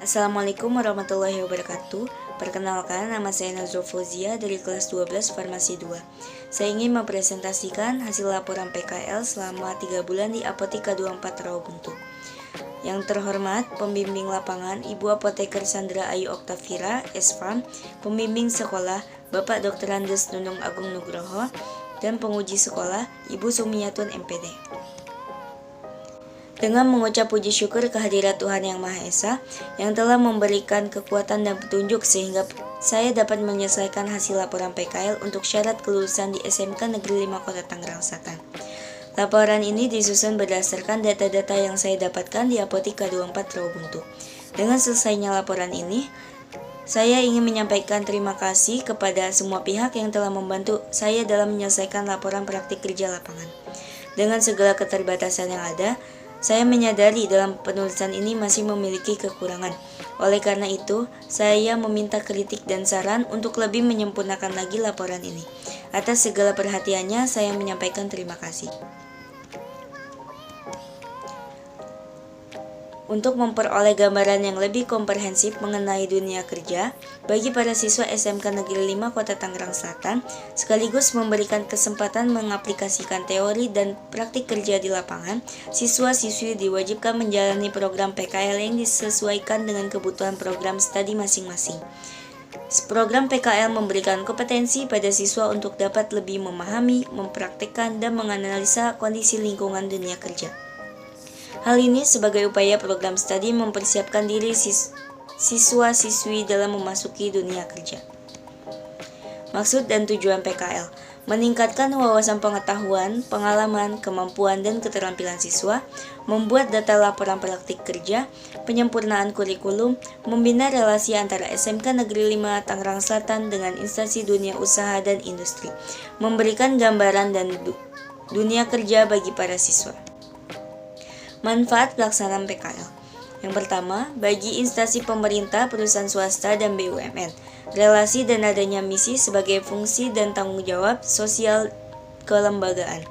Assalamualaikum warahmatullahi wabarakatuh. Perkenalkan, nama saya Nazrul Fauzia dari kelas 12 Farmasi 2. Saya ingin mempresentasikan hasil laporan PKL selama 3 bulan di Apotika 24 Rawabuntu. Yang terhormat, pembimbing lapangan Ibu Apoteker Sandra Ayu Oktavira, S.Farm, pembimbing sekolah Bapak Dr. Andes Nunung Agung Nugroho, dan penguji sekolah Ibu Sumiyatun MPD. Dengan mengucap puji syukur kehadirat Tuhan Yang Maha Esa yang telah memberikan kekuatan dan petunjuk sehingga saya dapat menyelesaikan hasil laporan PKL untuk syarat kelulusan di SMK Negeri 5 Kota Tangerang Selatan. Laporan ini disusun berdasarkan data-data yang saya dapatkan di Apotika 24 Rawabuntu. Dengan selesainya laporan ini, saya ingin menyampaikan terima kasih kepada semua pihak yang telah membantu saya dalam menyelesaikan laporan praktik kerja lapangan. Dengan segala keterbatasan yang ada, saya menyadari dalam penulisan ini masih memiliki kekurangan. Oleh karena itu, saya meminta kritik dan saran untuk lebih menyempurnakan lagi laporan ini. Atas segala perhatiannya, saya menyampaikan terima kasih. Untuk memperoleh gambaran yang lebih komprehensif mengenai dunia kerja bagi para siswa SMK Negeri 5 Kota Tangerang Selatan, sekaligus memberikan kesempatan mengaplikasikan teori dan praktik kerja di lapangan, siswa-siswi diwajibkan menjalani program PKL yang disesuaikan dengan kebutuhan program studi masing-masing. Program PKL memberikan kompetensi pada siswa untuk dapat lebih memahami, mempraktikkan, dan menganalisa kondisi lingkungan dunia kerja. Hal ini sebagai upaya program studi mempersiapkan diri siswa-siswi dalam memasuki dunia kerja. Maksud dan tujuan PKL: meningkatkan wawasan pengetahuan, pengalaman, kemampuan, dan keterampilan siswa, membuat data laporan praktik kerja, penyempurnaan kurikulum, membina relasi antara SMK Negeri 5 Tangerang Selatan dengan instansi dunia usaha dan industri, memberikan gambaran dan dunia kerja bagi para siswa. Manfaat pelaksanaan PKL. Yang pertama, bagi instansi pemerintah, perusahaan swasta, dan BUMN, relasi dan adanya misi sebagai fungsi dan tanggung jawab sosial kelembagaan.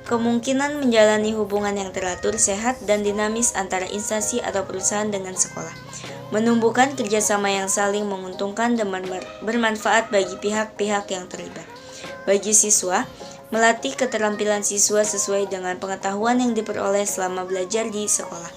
Kemungkinan menjalani hubungan yang teratur, sehat, dan dinamis antara instansi atau perusahaan dengan sekolah. Menumbuhkan kerjasama yang saling menguntungkan dan bermanfaat bagi pihak-pihak yang terlibat. Bagi siswa, melatih keterampilan siswa sesuai dengan pengetahuan yang diperoleh selama belajar di sekolah.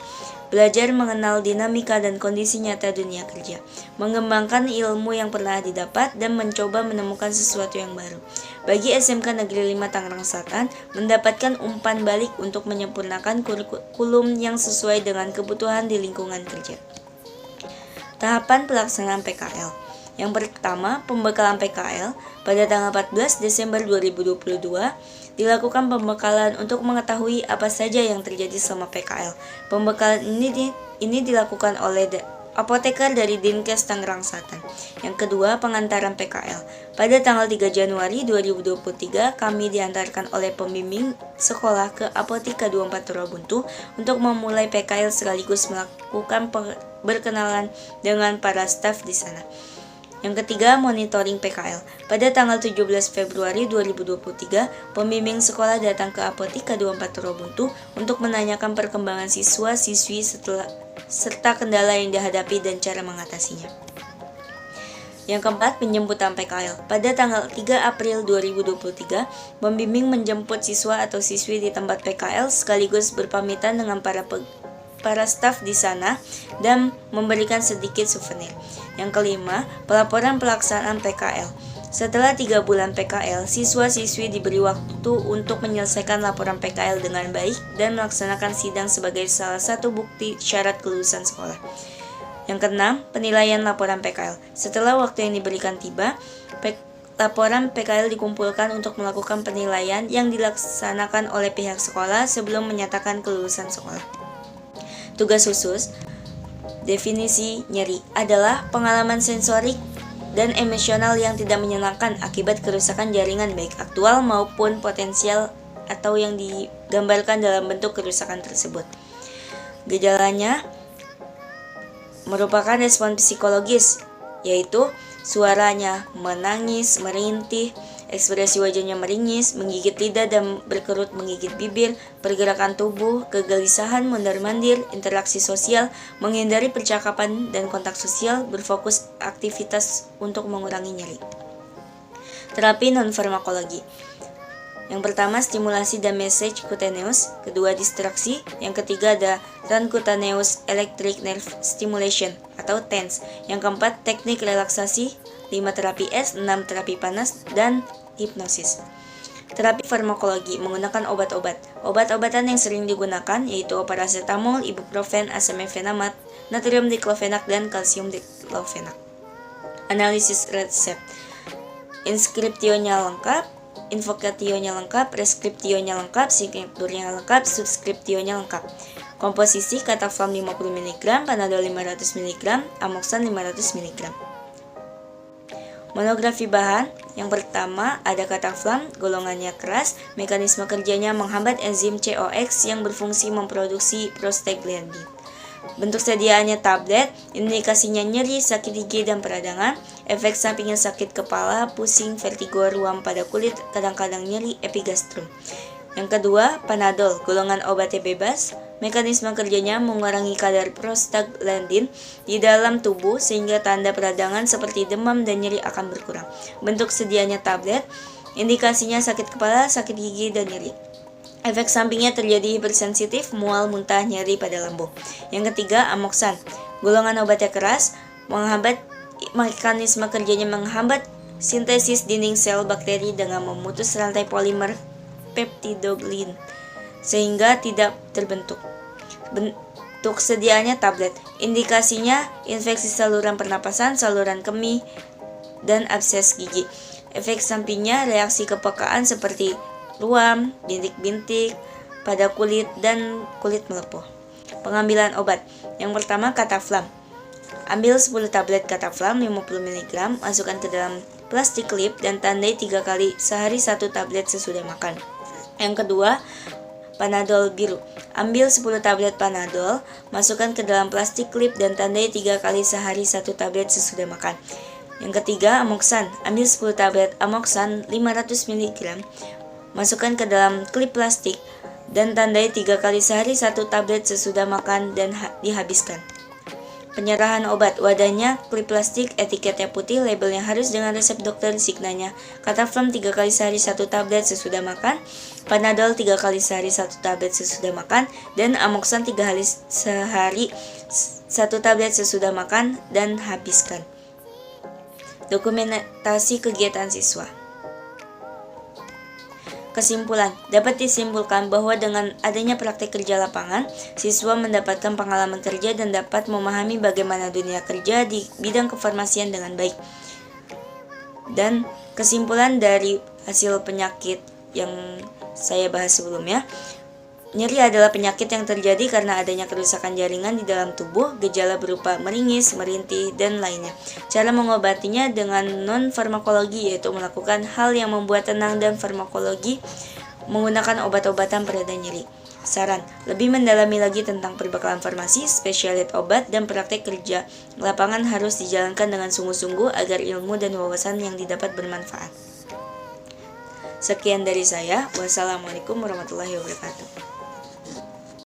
Belajar mengenal dinamika dan kondisi nyata dunia kerja. Mengembangkan ilmu yang pernah didapat dan mencoba menemukan sesuatu yang baru. Bagi SMK Negeri 5 Tangerang Selatan, mendapatkan umpan balik untuk menyempurnakan kurikulum yang sesuai dengan kebutuhan di lingkungan kerja. Tahapan pelaksanaan PKL. Yang pertama, pembekalan PKL. Pada tanggal 14 Desember 2022, dilakukan pembekalan untuk mengetahui apa saja yang terjadi selama PKL. Pembekalan ini dilakukan oleh apoteker dari Dinkes Tangerang Selatan. Yang kedua, pengantaran PKL. Pada tanggal 3 Januari 2023, kami diantarkan oleh pembimbing sekolah ke Apotika 24 Rawabuntu untuk memulai PKL sekaligus melakukan berkenalan dengan para staf di sana. Yang ketiga, monitoring PKL. Pada tanggal 17 Februari 2023, pembimbing sekolah datang ke Apotika 24 Rawabuntu untuk menanyakan perkembangan siswa-siswi serta kendala yang dihadapi dan cara mengatasinya. Yang keempat, penjemputan PKL. Pada tanggal 3 April 2023, pembimbing menjemput siswa atau siswi di tempat PKL sekaligus berpamitan dengan para staf di sana dan memberikan sedikit souvenir. Yang kelima, pelaporan pelaksanaan PKL. Setelah 3 bulan PKL, siswa-siswi diberi waktu untuk menyelesaikan laporan PKL dengan baik dan melaksanakan sidang sebagai salah satu bukti syarat kelulusan sekolah. Yang keenam, penilaian laporan PKL. Setelah waktu yang diberikan tiba, laporan PKL dikumpulkan untuk melakukan penilaian yang dilaksanakan oleh pihak sekolah sebelum menyatakan kelulusan sekolah. Tugas khusus. Definisi nyeri adalah pengalaman sensorik dan emosional yang tidak menyenangkan akibat kerusakan jaringan baik aktual maupun potensial atau yang digambarkan dalam bentuk kerusakan tersebut. Gejalanya merupakan respon psikologis, yaitu suaranya menangis, merintih, ekspresi wajahnya meringis, menggigit lidah dan berkerut menggigit bibir, pergerakan tubuh, kegelisahan mondar-mandir, interaksi sosial, menghindari percakapan dan kontak sosial, berfokus aktivitas untuk mengurangi nyeri. Terapi non-farmakologi. Yang pertama, stimulasi dan massage cutaneous. Kedua, distraksi. Yang ketiga ada transcutaneous electric nerve stimulation atau TENS. Yang keempat, teknik relaksasi. 5, terapi es. 6, terapi panas. Dan hipnosis. Terapi farmakologi menggunakan obat-obat. Obat-obatan yang sering digunakan yaitu paracetamol, ibuprofen, acetaminophen, natrium diklofenak, dan kalsium diklofenak. Analisis resep. Inskriptionya lengkap, invokationya lengkap, preskriptionya lengkap, signaturnya lengkap, subskriptionya lengkap. Komposisi Cataflam 50 mg, Panadol 500 mg, Amoxan 500 mg. Monografi bahan. Yang pertama ada Cataflam, golongannya keras, mekanisme kerjanya menghambat enzim COX yang berfungsi memproduksi prostaglandin. Bentuk sediaannya tablet, indikasinya nyeri, sakit gigi dan peradangan, efek sampingnya sakit kepala, pusing, vertigo, ruam pada kulit, kadang-kadang nyeri epigastrum. Yang kedua, Panadol, golongan obatnya bebas, mekanisme kerjanya mengurangi kadar prostaglandin di dalam tubuh sehingga tanda peradangan seperti demam dan nyeri akan berkurang. Bentuk sediaannya tablet, indikasinya sakit kepala, sakit gigi, dan nyeri. Efek sampingnya terjadi hipersensitif, mual, muntah, nyeri pada lambung. Yang ketiga, Amoxan. Golongan obatnya keras, mekanisme kerjanya menghambat sintesis dinding sel bakteri dengan memutus rantai polimer peptidoglin sehingga tidak terbentuk. Bentuk sediaannya tablet. Indikasinya infeksi saluran pernapasan, saluran kemih, dan abses gigi. Efek sampingnya reaksi kepekaan seperti ruam, bintik-bintik pada kulit, dan kulit melepuh. Pengambilan obat. Yang pertama, Cataflam. Ambil 10 tablet Cataflam 50 mg, masukkan ke dalam plastik klip dan tandai 3 kali sehari 1 tablet sesudah makan. Yang kedua, Panadol biru. Ambil 10 tablet Panadol, masukkan ke dalam plastik klip dan tandai 3 kali sehari 1 tablet sesudah makan. Yang ketiga, Amoxan. Ambil 10 tablet Amoxan 500 mg, masukkan ke dalam klip plastik dan tandai 3 kali sehari 1 tablet sesudah makan dan dihabiskan. Penyerahan obat. Wadahnya klip plastik, etiketnya putih, labelnya harus dengan resep dokter, signanya Cataflam 3 kali sehari 1 tablet sesudah makan, Panadol 3 kali sehari 1 tablet sesudah makan, dan Amoxan 3 kali sehari 1 tablet sesudah makan dan habiskan. Dokumentasi kegiatan siswa. Kesimpulan, dapat disimpulkan bahwa dengan adanya praktik kerja lapangan, siswa mendapatkan pengalaman kerja dan dapat memahami bagaimana dunia kerja di bidang kefarmasian dengan baik. Dan kesimpulan dari hasil penyakit yang saya bahas sebelumnya, nyeri adalah penyakit yang terjadi karena adanya kerusakan jaringan di dalam tubuh, gejala berupa meringis, merintih, dan lainnya. Cara mengobatinya dengan non-farmakologi yaitu melakukan hal yang membuat tenang dan farmakologi menggunakan obat-obatan pereda nyeri. Saran, lebih mendalami lagi tentang perbekalan farmasi, spesialit obat, dan praktek kerja lapangan harus dijalankan dengan sungguh-sungguh agar ilmu dan wawasan yang didapat bermanfaat. Sekian dari saya. Wassalamualaikum warahmatullahi wabarakatuh.